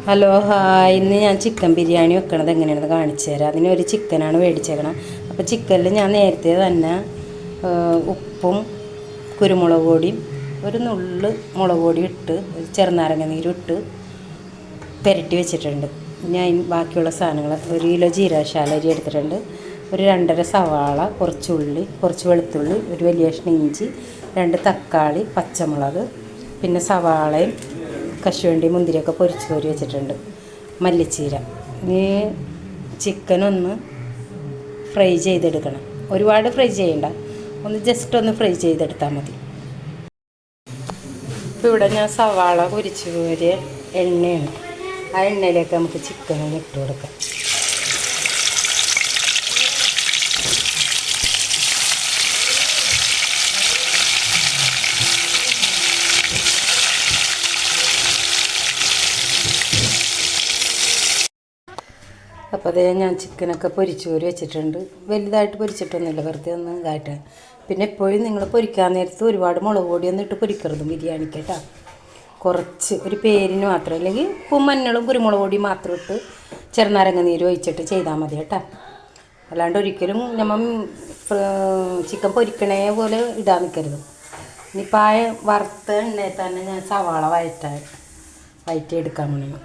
Hello hi, ഇന്ന് ഞാൻ chicken biryani വെക്കണത് എങ്ങനെയാണെന്ന് കാണിച്ചു തരാം. അതിനൊരു ചിക്കനാണ് മേടിച്ചേക്കണം. അപ്പോൾ ചിക്കനിൽ ഞാൻ നേരത്തെ തന്നെ ഉപ്പും കുരുമുളക് പൊടിയും ഒരു നുള്ള് മുളക് പൊടി ഇട്ട് ചെറുനാരങ്ങ നീരും ഇട്ട് പുരട്ടി വെച്ചിട്ടുണ്ട്. ഞാൻ ബാക്കിയുള്ള സാധനങ്ങൾ 1 കിലോ ജീരകശാല അരി എടുത്തിട്ടുണ്ട്, ഒരു 2.5 സവാള, കുറച്ച് ഉള്ളി, കുറച്ച് വെളുത്തുള്ളി, ഒരു വലിയ കഷ്ണം ഇഞ്ചി, 2 തക്കാളി, പച്ചമുളക്, പിന്നെ സവാളയും കശുവണ്ടി മുന്തിരിയൊക്കെ പൊരിച്ച് കോരി വെച്ചിട്ടുണ്ട്. മല്ലിച്ചീര. ഇനി ചിക്കനൊന്ന് ഫ്രൈ ചെയ്തെടുക്കണം. ഒരുപാട് ഫ്രൈ ചെയ്യണ്ട, ഒന്ന് ജസ്റ്റ് ഒന്ന് ഫ്രൈ ചെയ്തെടുത്താൽ മതി. ഇപ്പോൾ ഇവിടെ ഞാൻ സവാള പൊരിച്ച് കോരിയ എണ്ണയാണ്. ആ എണ്ണയിലേക്ക് നമുക്ക് ചിക്കനൊന്ന് ഇട്ട് കൊടുക്കാം. അപ്പോൾ അതേ ഞാൻ ചിക്കനൊക്കെ പൊരിച്ച് കോരി വെച്ചിട്ടുണ്ട്. വലുതായിട്ട് പൊരിച്ചിട്ടൊന്നുമില്ല, വെറുതെ ഒന്ന് ഇതായിട്ട്. പിന്നെ എപ്പോഴും നിങ്ങൾ പൊരിക്കാൻ നേരത്ത് ഒരുപാട് മുളക് പൊടിയൊന്നും ഇട്ട് പൊരിക്കരുത് ബിരിയാണിക്ക് കേട്ടോ. കുറച്ച് ഒരു പേരിന് മാത്രം, അല്ലെങ്കിൽ ഉപ്പും മഞ്ഞളും കുരുമുളക് പൊടി മാത്രം ഇട്ട് ചെറുനാരങ്ങ നീര് ഒഴിച്ചിട്ട് ചെയ്താൽ മതി കേട്ടോ. അല്ലാണ്ട് ഒരിക്കലും നമ്മൾ ചിക്കൻ പൊരിക്കണേ പോലെ ഇടാൻ നിൽക്കരുത്. ഇനിയിപ്പോൾ ആ വറുത്ത എണ്ണയിൽ തന്നെ ഞാൻ സവാള വഴറ്റിയെടുക്കാൻ വേണം.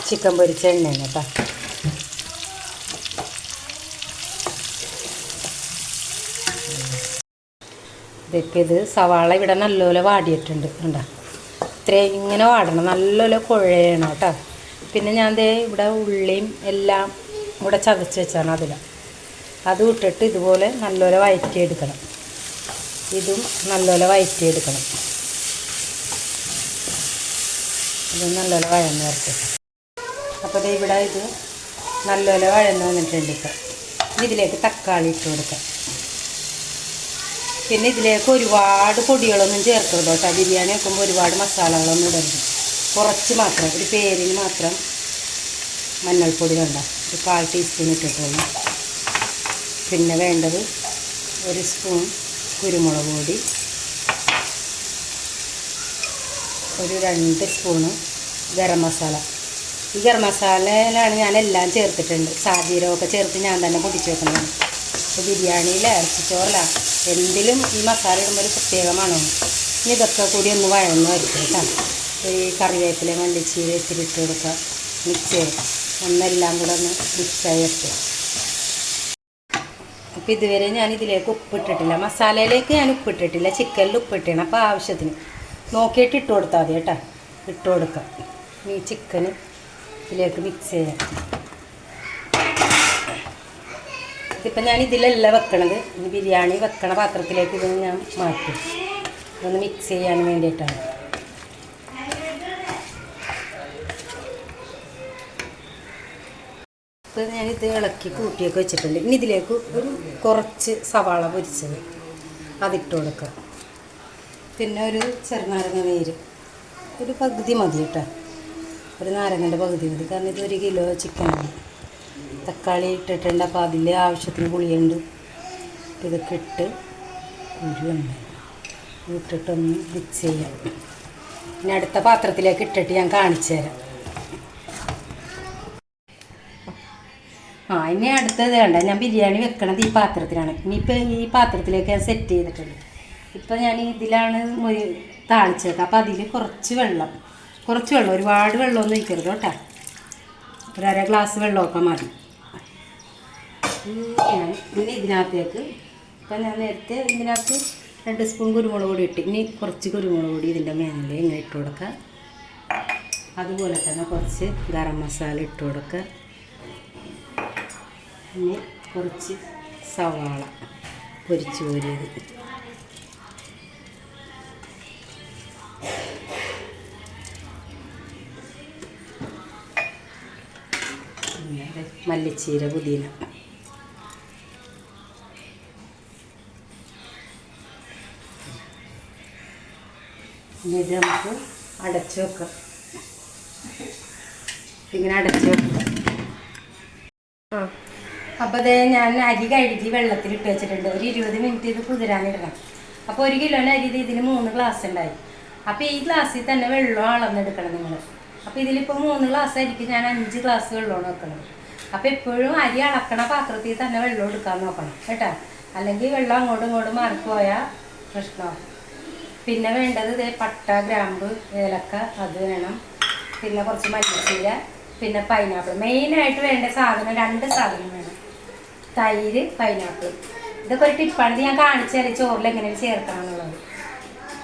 ചിക്കൻ പൊരിച്ച എണ്ണയാണ് കേട്ടോ. ഇതൊക്കെ ഇത് സവാള ഇവിടെ നല്ലപോലെ വാടിയിട്ടുണ്ട് കണ്ടോ. ഇത്രയും ഇങ്ങനെ വാടണം, നല്ലപോലെ കുഴയണം കേട്ടോ. പിന്നെ ഞാൻ ഇവിടെ ഉള്ളിയും എല്ലാം ഇവിടെ ചതച്ച് വെച്ചാണ് അത് ഇട്ടിട്ട് ഇതുപോലെ നല്ലപോലെ വഴറ്റിയെടുക്കണം. ഇതും നല്ലപോലെ വഴറ്റിയെടുക്കണം. ഇത് നല്ലപോലെ വഴന്ന് വരട്ടെ. അപ്പോൾ ഇവിടെ ഇത് നല്ലപോലെ വഴന്ന് വന്നിട്ടുണ്ട്. ഇപ്പം ഇതിലേക്ക് തക്കാളി ഇട്ട് കൊടുക്കാം. പിന്നെ ഇതിലേക്ക് ഒരുപാട് പൊടികളൊന്നും ചേർക്കരുത് കേട്ടോ. ബിരിയാണി വെക്കുമ്പോൾ ഒരുപാട് മസാലകളൊന്നും ഇടരുത്. കുറച്ച് മാത്രം, ഒരു പേരിന് മാത്രം മഞ്ഞൾപ്പൊടി വേണ്ട, ഒരു 1/4 ടീസ്പൂൺ ഇട്ടിട്ടുള്ളൂ. പിന്നെ വേണ്ടത് 1 സ്പൂൺ കുരുമുളക് പൊടി, ഒരു 2 സ്പൂണ് ഗരം മസാല. ഈ ഗരം മസാലയിലാണ് ഞാനെല്ലാം ചേർത്തിട്ടുണ്ട്. സാജീരകമൊക്കെ ചേർത്ത് ഞാൻ തന്നെ പൊടിച്ച് വെക്കുന്നതാണ്. അപ്പോൾ ബിരിയാണിയിൽ, ഇറച്ചിച്ചോറിലാണ്, എന്തിലും ഈ മസാല ഇടുമ്പോൾ ഒരു പ്രത്യേകമാണോ. ഇനി ഇതൊക്കെ കൂടി ഒന്ന് വഴന്ന് വരട്ടെ കേട്ടോ. ഈ കറിവേപ്പില മല്ലിച്ചീര ഇത്തിരി ഇട്ട് കൊടുക്കുക. മിക്സ് ചെയ്ത് ഒന്നെല്ലാം കൂടെ ഒന്ന് മിക്സായി വരട്ടെ. അപ്പോൾ ഇതുവരെ ഞാൻ ഇതിലേക്ക് ഉപ്പിട്ടിട്ടില്ല, മസാലയിലേക്ക് ഞാൻ ഉപ്പിട്ടിട്ടില്ല, ചിക്കനിൽ ഉപ്പിട്ടാണ്. അപ്പോൾ ആവശ്യത്തിന് നോക്കിയിട്ട് ഇട്ട് കൊടുത്താൽ മതി കേട്ടോ. ഇട്ട് കൊടുക്കാം. ഈ ചിക്കന് ഇതിലേക്ക് മിക്സ് ചെയ്യാം. ഇതിപ്പോൾ ഞാൻ ഇതിലല്ല വെക്കണത്, ഈ ബിരിയാണി വെക്കണ പാത്രത്തിലേക്ക് ഇത് ഞാൻ മാറ്റും. ഇതൊന്ന് മിക്സ് ചെയ്യാൻ വേണ്ടിയിട്ടാണ്. ഇപ്പോൾ ഞാനിത് ഇളക്കി കൂട്ടിയൊക്കെ വെച്ചിട്ടുണ്ട്. ഇനി ഇതിലേക്ക് ഒരു കുറച്ച് സവാള പൊരിച്ചത് അതിട്ട് കൊടുക്കുക. പിന്നെ ഒരു ചെറുനാരങ്ങ നീര് ഒരു പകുതി മതി കേട്ടോ. ഒരു നാരങ്ങൻ്റെ പകുതി മതി, കാരണം ഇത് 1 കിലോ ചിക്കനാണ്. തക്കാളി ഇട്ടിട്ടുണ്ട്, അപ്പോൾ അതിൽ ആവശ്യത്തിന് പുളിയുണ്ട്. ഇതൊക്കെ ഇട്ട് ഉരുണ്ട് ഇട്ടിട്ടൊന്ന് മിക്സ് ചെയ്യാം. ഇനി അടുത്ത പാത്രത്തിലേക്ക് ഇട്ടിട്ട് ഞാൻ കാണിച്ചു തരാം. ഇനി അടുത്തത് വേണ്ട, ഞാൻ ബിരിയാണി വെക്കണത് ഈ പാത്രത്തിലാണ്. ഇനിയിപ്പോൾ ഈ പാത്രത്തിലേക്ക് ഞാൻ സെറ്റ് ചെയ്തിട്ടുണ്ട്. ഇപ്പം ഞാൻ ഇതിലാണ് താളിച്ചേക്കാം. അപ്പോൾ അതിൽ കുറച്ച് വെള്ളം, ഒരുപാട് വെള്ളമൊന്നും ഒഴിക്കരുത് കേട്ടോ. 1/2 ഗ്ലാസ് വെള്ളമൊക്കെ മതി. പിന്നെ ഇതിനകത്തേക്ക് ഇപ്പം ഞാൻ നേരത്തെ ഇതിനകത്ത് 2 സ്പൂൺ കുരുമുളക് പൊടി ഇട്ട്, ഇനി കുറച്ച് കുരുമുളക് പൊടി ഇതിൻ്റെ മേലെ ഇങ്ങനെ ഇട്ട് കൊടുക്കുക. അതുപോലെ തന്നെ കുറച്ച് ഗരം മസാല ഇട്ട് കൊടുക്കുക. ഇനി കുറച്ച് സവാള പൊരിച്ച് കോരിയത്, മല്ലിച്ചീര, പുതിന. ഇനി ഇത് നമുക്ക് അടച്ച് വെക്കാം. ഇങ്ങനെ അടച്ച് വെക്കാം. അപ്പോൾ അതേ ഞാൻ അരി കഴുകി വെള്ളത്തിലിട്ട് വെച്ചിട്ടുണ്ട്. ഒരു 20 മിനിറ്റ് ഇത് കുതിരാനിടണം. അപ്പോൾ 1 കിലോന് അരി ഇതിന് 3 ഗ്ലാസ് ഉണ്ടായി. അപ്പോൾ ഈ ഗ്ലാസ്സിൽ തന്നെ വെള്ളം അളന്നെടുക്കണം നിങ്ങൾ. അപ്പോൾ ഇതിലിപ്പോൾ 3 ഗ്ലാസ് ആയിരിക്കും, ഞാൻ 5 ഗ്ലാസ് വെള്ളമാണ് വെക്കുന്നത്. അപ്പോൾ എപ്പോഴും അരി അളക്കണ പാത്രത്തിൽ തന്നെ വെള്ളം എടുക്കാൻ നോക്കണം കേട്ടോ, അല്ലെങ്കിൽ വെള്ളം അങ്ങോട്ടും ഇങ്ങോട്ടും മാറിപ്പോയാൽ പ്രശ്നമാകും. പിന്നെ വേണ്ടത് ഇതേ പട്ട, ഗ്രാമ്പ്, ഏലക്ക അത് വേണം. പിന്നെ കുറച്ച് മല്ലിച്ചീര, പിന്നെ പൈനാപ്പിൾ. മെയിനായിട്ട് വേണ്ട സാധനം 2 സാധനം വേണം, തൈര്, പൈനാപ്പിൾ. ഇതൊക്കെ ഒരു ടിപ്പാണ്, ഇത് ഞാൻ കാണിച്ചാൽ ചോറിൽ എങ്ങനെയാണ് ചേർക്കണം എന്നുള്ളത്.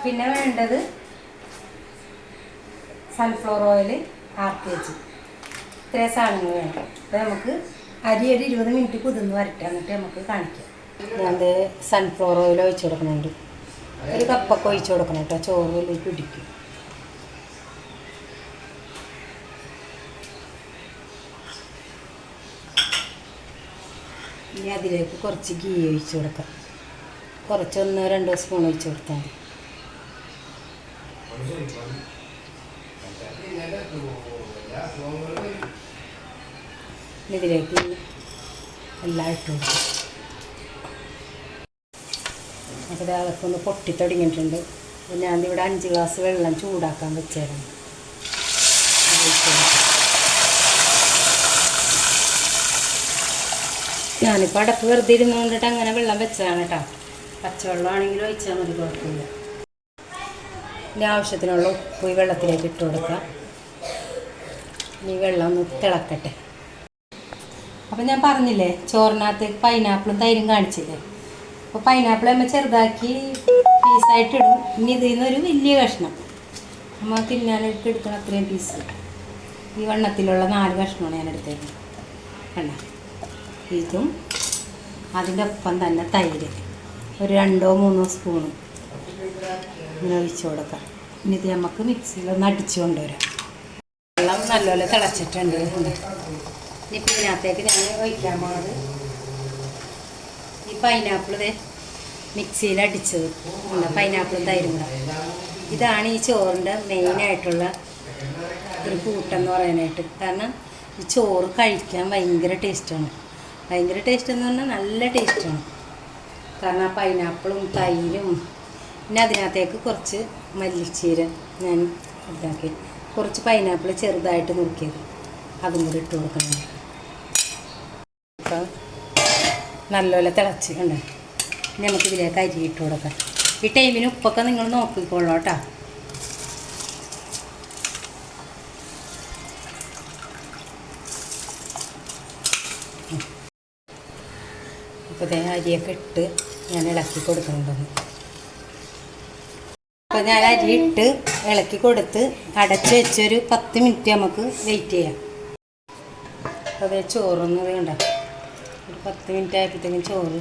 പിന്നെ വേണ്ടത് സൺഫ്ലവർ ഓയിൽ 1/2 kg. ഇത്രയും സാധനങ്ങൾ വേണം. അപ്പോൾ നമുക്ക് അരി ഒരു 20 മിനിറ്റ് കുതിർന്ന് വരട്ടെ, എന്നിട്ട് നമുക്ക് കാണിക്കാം. ഞാൻ സൺഫ്ലവർ ഓയിൽ ഒഴിച്ച് കൊടുക്കുന്നുണ്ട്, ഒരു കപ്പൊക്കെ ഒഴിച്ച് കൊടുക്കണം കേട്ടോ, ചോറിൽ പിടിക്കും. ഇനി അതിലേക്ക് കുറച്ച് ഗീ ഒഴിച്ച് കൊടുക്കാം, കുറച്ച് 1-2 സ്പൂൺ ഒഴിച്ച് കൊടുത്താൽ മതി. ഇതിലേക്ക് എല്ലാം ഇട്ട് കൊടുക്കും. അപ്പോൾ അതൊക്കെ ഒന്ന് പൊട്ടി തുടങ്ങിയിട്ടുണ്ട്. ഞാനിവിടെ 5 ഗ്ലാസ് വെള്ളം ചൂടാക്കാൻ വെച്ചായിരുന്നു. ഞാനിപ്പോൾ അടപ്പ് വെറുതെ ഇരുന്നുകൊണ്ടിട്ട് അങ്ങനെ വെള്ളം വെച്ചതാണ് കേട്ടോ. പച്ചവെള്ളമാണെങ്കിലും ഒഴിച്ചാൽ മതി, കുഴപ്പമില്ല. ഇനി ആവശ്യത്തിനുള്ള ഉപ്പ് ഈ വെള്ളത്തിലേക്ക് ഇട്ട് കൊടുക്കാം. ഇനി വെള്ളം ഒന്ന് തിളക്കട്ടെ. അപ്പം ഞാൻ പറഞ്ഞില്ലേ ചോറിനകത്ത് പൈനാപ്പിളും തൈരും കാണിച്ചില്ലേ. അപ്പോൾ പൈനാപ്പിൾ നമ്മൾ ചെറുതാക്കി പീസായിട്ടിടും. ഇനി ഇതിൽ നിന്നൊരു വലിയ കഷ്ണം നമ്മൾ തിന്നാനായിട്ട് എടുക്കണം, അത്രയും പീസ്. ഈ വണ്ണത്തിലുള്ള 4 കഷ്ണമാണ് ഞാൻ എടുത്തേക്കുന്നത് കണ്ട. ഇതും അതിൻ്റെ ഒപ്പം തന്നെ തൈര് ഒരു 2-3 സ്പൂണ് ഇങ്ങനെ ഒഴിച്ച് കൊടുക്കാം. ഇനി ഇത് നമുക്ക് മിക്സിയിലൊന്ന് അടിച്ചു കൊണ്ടുവരാം. വെള്ളം നല്ലപോലെ തിളച്ചിട്ടുണ്ട്. ഇനി ഇതിനകത്തേക്ക് ഞാൻ ഒഴിക്കാൻ പോകുന്നത് ഈ പൈനാപ്പിൾ മിക്സിയിൽ അടിച്ചത് ഉണ്ട്, പൈനാപ്പിളും തൈരും കൂടെ. ഇതാണ് ഈ ചോറിൻ്റെ മെയിനായിട്ടുള്ള ഒരു കൂട്ടെന്ന് പറയാനായിട്ട്. കാരണം ഈ ചോറ് കഴിക്കാൻ ഭയങ്കര ടേസ്റ്റാണ്. ഭയങ്കര ടേസ്റ്റ് എന്ന് പറഞ്ഞാൽ നല്ല ടേസ്റ്റാണ്. കാരണം ആ പൈനാപ്പിളും തൈരും, പിന്നെ അതിനകത്തേക്ക് കുറച്ച് മല്ലിച്ചീര ഞാൻ ഇതാക്കി, കുറച്ച് പൈനാപ്പിൾ ചെറുതായിട്ട് നുറുക്കിയത് അതും കൂടി ഇട്ട് കൊടുക്കണം. അപ്പോൾ നല്ലപോലെ തിളച്ച് ഉണ്ട്. ഇനി നമുക്കിതിലേക്ക് അരി ഇട്ട് കൊടുക്കാം. ഈ ടൈമിന് ഉപ്പൊക്കെ നിങ്ങൾ നോക്കിക്കോളൂ കേട്ടോ. അപ്പോൾ ഇതേ അരിയൊക്കെ ഇട്ട് ഞാൻ ഇളക്കി കൊടുക്കുന്നുണ്ടെന്ന്. അപ്പോൾ ഞാൻ അരി ഇട്ട് ഇളക്കി കൊടുത്ത് അടച്ച് വെച്ചൊരു 10 മിനിറ്റ് നമുക്ക് വെയിറ്റ് ചെയ്യാം. അപ്പോൾ അതേ ചോറൊന്ന് വേണ്ട, ഒരു 10 മിനിറ്റ് ആയപ്പോഴത്തേക്കും ചോറ്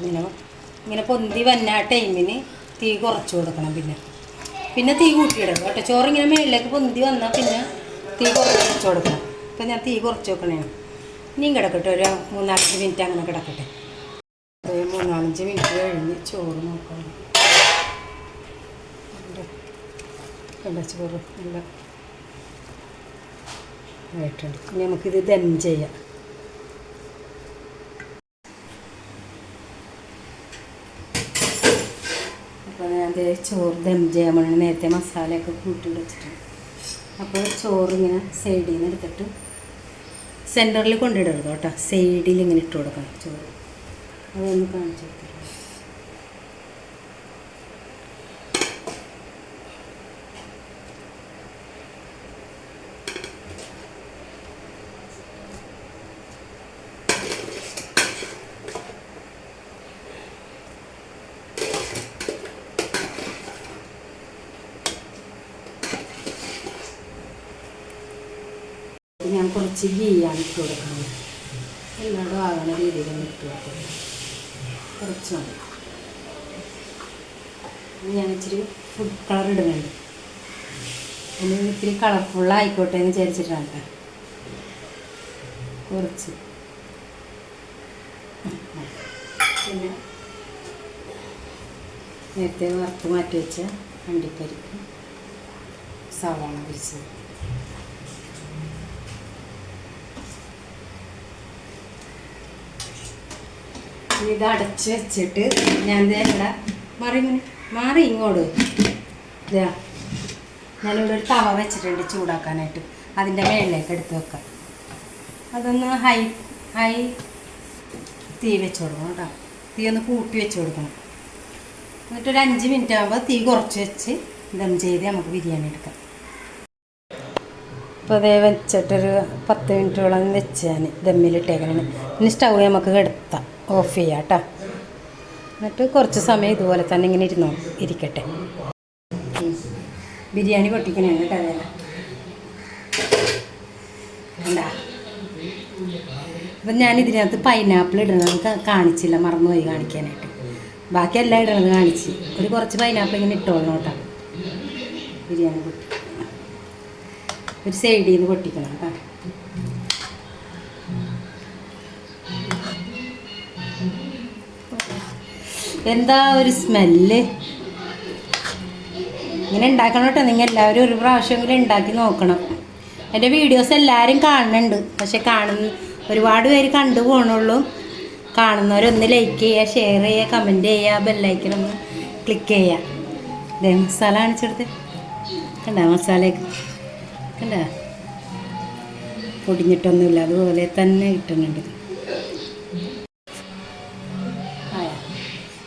ഇങ്ങനെ പൊന്തി വന്ന ആ ടൈമിന് തീ കുറച്ച് കൊടുക്കണം. പിന്നെ തീ കൂട്ടിയിടണം കേട്ടോ. ചോറിങ്ങനെ മേളിലേക്ക് പൊന്തി വന്നാൽ പിന്നെ തീ കുറച്ച് വെച്ച് കൊടുക്കണം. അപ്പോൾ ഞാൻ തീ കുറച്ച് വെക്കണേ. ഇനിയും കിടക്കട്ടെ, ഒരു 3-4 മിനിറ്റ് അങ്ങനെ കിടക്കട്ടെ. ഒരു 3-5 മിനിറ്റ് കഴിഞ്ഞ് ചോറ് നോക്കണം. ചോറ് നല്ല ആയിട്ടുണ്ട്. ഇനി നമുക്കിത് ദം ചെയ്യാം. അപ്പോൾ ഞാൻ ചോറ് ദം ചെയ്യാൻ വേണ്ടി നേരത്തെ മസാലയൊക്കെ കൂട്ടി വെച്ചിട്ടുണ്ട്. അപ്പോൾ ചോറിങ്ങനെ സൈഡിൽ നിന്ന് എടുത്തിട്ട് സെൻറ്ററിൽ കൊണ്ടിടരുത് കേട്ടോ, സൈഡിൽ ഇങ്ങനെ ഇട്ട് കൊടുക്കണം ചോറ്. അതൊന്ന് കാണിച്ചു കൊടുക്കാം. ഞാൻ കുറച്ച് ഗീയാണ് ഇട്ട് കൊടുക്കുന്നത്. എല്ലായിടും ആകണ രീതിയിലൊന്നും ഇട്ട് കൊടുക്കുന്നത് കുറച്ച് മതി. ഞാൻ ഇച്ചിരി ഫുഡ് കളർ ഇടുന്നുണ്ട്. ഒന്ന് ഇത്തിരി കളർഫുള്ളായിക്കോട്ടെ എന്ന് വിചാരിച്ചിട്ടാണ് കുറച്ച്. പിന്നെ നേരത്തെ വറുത്ത് മാറ്റി വെച്ച അണ്ടിപ്പരിപ്പ്, സവാള പൊരിച്ചത്. ഇത് അടച്ച് വെച്ചിട്ട് ഞാൻ ഇവിടെ മാറി ഇങ്ങോട്ട് ഇതാ ഞാനിവിടെ ഒരു തവ വെച്ചിട്ടുണ്ട് ചൂടാക്കാനായിട്ട്. അതിൻ്റെ മേളിലേക്ക് എടുത്ത് വെക്കാം. അതൊന്ന് ഹൈ തീ വെച്ച് കൊടുക്കണം കേട്ടോ. തീ ഒന്ന് കൂട്ടി വെച്ച് കൊടുക്കണം. എന്നിട്ടൊരു 5 മിനിറ്റ് ആകുമ്പോൾ തീ കുറച്ച് വെച്ച് ദം ചെയ്ത് നമുക്ക് ബിരിയാണി എടുക്കാം. അപ്പോൾ അതേ വെച്ചിട്ടൊരു 10 മിനിറ്റോളം വെച്ച് ഞാൻ ദമ്മിലിട്ടേക്കണം. ഇനി സ്റ്റൗ നമുക്ക് കെടുത്താം, ഓഫ് ചെയ്യാം കേട്ടോ. എന്നിട്ട് കുറച്ച് സമയം ഇതുപോലെ തന്നെ ഇങ്ങനെ ഇരിക്കട്ടെ. ബിരിയാണി പൊട്ടിക്കണേ കേട്ടോ. അതേല എന്താ അപ്പം ഞാൻ ഇതിനകത്ത് പൈനാപ്പിൾ ഇടുന്നത് കാണിച്ചില്ല, മറന്നുപോയി കാണിക്കാനായിട്ട്. ബാക്കി എല്ലാം ഇടണത് കാണിച്ച്. കുറച്ച് പൈനാപ്പിൾ ഇങ്ങനെ ഇട്ടോളണം കേട്ടോ. ബിരിയാണി പൊട്ടി ഒരു സൈഡിൽ നിന്ന് പൊട്ടിക്കണം കേട്ടോ. എന്താ ഒരു സ്മെല്ല്! ഇങ്ങനെ ഉണ്ടാക്കണം കേട്ടോ. നിങ്ങൾ എല്ലാവരും ഒരു പ്രാവശ്യമെങ്കിലും ഉണ്ടാക്കി നോക്കണം. എൻ്റെ വീഡിയോസ് എല്ലാവരും കാണുന്നുണ്ട്, പക്ഷെ ഒരുപാട് പേര് കണ്ടു പോകണുള്ളൂ. കാണുന്നവരൊന്ന് ലൈക്ക് ചെയ്യുക, ഷെയർ ചെയ്യുക, കമൻറ്റ് ചെയ്യുക, ബെല്ലൈക്കണൊന്ന് ക്ലിക്ക് ചെയ്യുക. ഇതേ മസാല കാണിച്ചെടുത്ത് കണ്ട, മസാലയൊക്കെ കണ്ട, പൊടിഞ്ഞിട്ടൊന്നുമില്ല, അതുപോലെ തന്നെ കിട്ടുന്നുണ്ട്.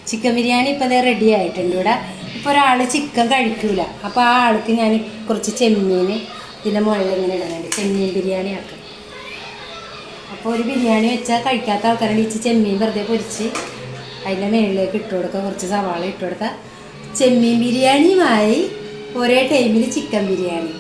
ചിക്കൻ ബിരിയാണി ഇപ്പോൾ അതേ റെഡി ആയിട്ടുണ്ട്. ഇവിടെ ഇപ്പോൾ ഒരാൾ ചിക്കൻ കഴിക്കൂല, അപ്പോൾ ആ ആൾക്ക് ഞാൻ കുറച്ച് ചെമ്മീൻ ഇതിൻ്റെ മുകളിൽ ഇങ്ങനെ ഇടുന്നുണ്ട്. ചെമ്മീൻ ബിരിയാണി ആക്കാം. അപ്പോൾ ഒരു ബിരിയാണി വെച്ചാൽ കഴിക്കാത്ത ആൾക്കാരുടെ ഇച്ച് ചെമ്മീൻ വെറുതെ പൊരിച്ച് അതിൻ്റെ മുകളിലേക്ക് ഇട്ട് കൊടുക്കുക, കുറച്ച് സവാള ഇട്ട് കൊടുക്കുക. ചെമ്മീൻ ബിരിയാണിയുമായി ഒരേ ടൈമിൽ ചിക്കൻ ബിരിയാണി.